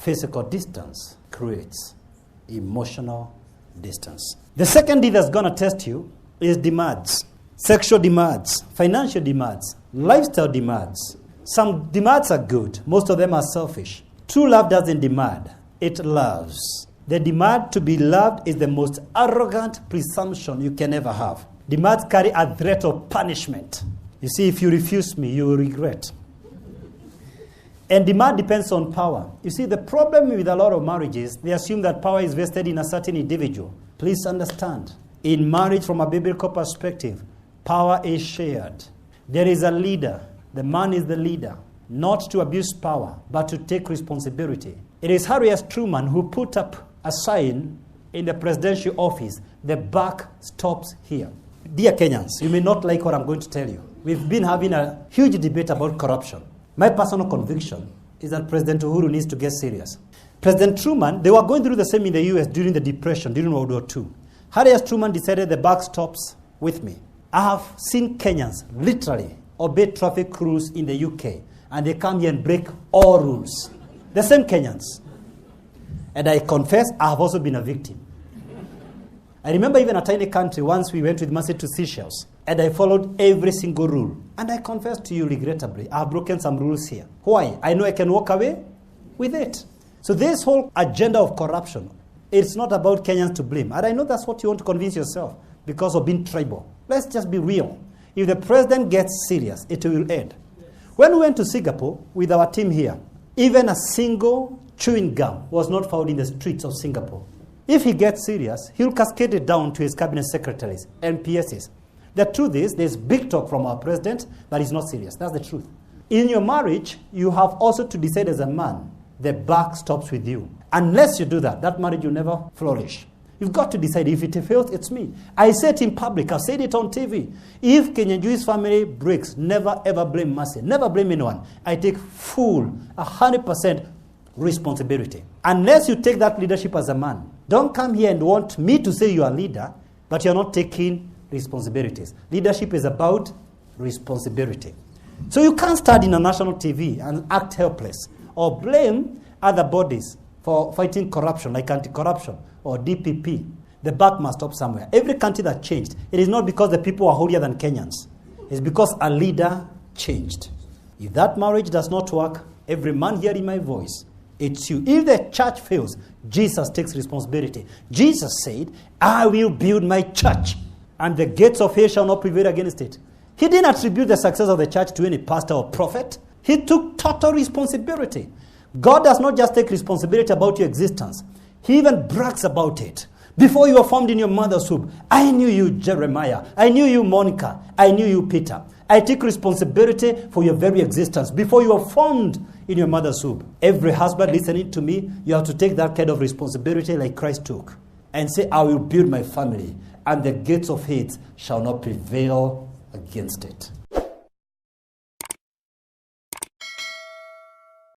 Physical distance creates emotional distance. The second D that's going to test you is demands. Sexual demands, financial demands, lifestyle demands. Some demands are good. Most of them are selfish. True love doesn't demand. It loves. The demand to be loved is the most arrogant presumption you can ever have. Demands carry a threat of punishment. You see, if you refuse me, you will regret. And demand depends on power. You see, the problem with a lot of marriages, they assume that power is vested in a certain individual. Please understand, in marriage from a biblical perspective, power is shared. There is a leader. The man is the leader, not to abuse power, but to take responsibility. It is Harry S. Truman who put up a sign in the presidential office, the buck stops here. Dear Kenyans, you may not like what I'm going to tell you. We've been having a huge debate about corruption. My personal conviction is that President Uhuru needs to get serious. President Truman, they were going through the same in the US during the Depression, during World War II. Harry S. Truman decided the buck stops with me. I have seen Kenyans literally obey traffic rules in the UK, and they come here and break all rules. The same Kenyans. And I confess, I have also been a victim. I remember even a tiny country, once we went with Mercy to Seychelles, and I followed every single rule. And I confess to you regrettably, I have broken some rules here. Why? I know I can walk away with it. So this whole agenda of corruption, it's not about Kenyans to blame. And I know that's what you want to convince yourself because of being tribal. Let's just be real. If the president gets serious, it will end. When we went to Singapore with our team here, even a single chewing gum was not found in the streets of Singapore. If he gets serious, he'll cascade it down to his cabinet secretaries and PSs. The truth is, there's big talk from our president, but he's not serious. That's the truth. In your marriage, you have also to decide as a man, the buck stops with you. Unless you do that, that marriage will never flourish. You've got to decide, if it fails, it's me. I said it in public, I've said it on TV. If Kenyan Jewish family breaks, never ever blame Mercy. Never blame anyone. I take full, 100% responsibility. Unless you take that leadership as a man. Don't come here and want me to say you are a leader, but you're not taking responsibilities. Leadership is about responsibility. So you can't stand in a national TV and act helpless or blame other bodies for fighting corruption, like anti-corruption or DPP. The buck must stop somewhere. Every country that changed, it is not because the people are holier than Kenyans. It's because a leader changed. If that marriage does not work, every man hearing my voice, it's you. If the church fails, Jesus takes responsibility. Jesus said, I will build my church, and the gates of hell shall not prevail against it. He didn't attribute the success of the church to any pastor or prophet. He took total responsibility. God does not just take responsibility about your existence. He even brags about it. Before you were formed in your mother's womb, I knew you, Jeremiah. I knew you, Monica. I knew you, Peter. I take responsibility for your very existence. Before you were formed in your mother's womb. Every husband listening to me, you have to take that kind of responsibility like Christ took. And say, I will build my family, and the gates of hate shall not prevail against it.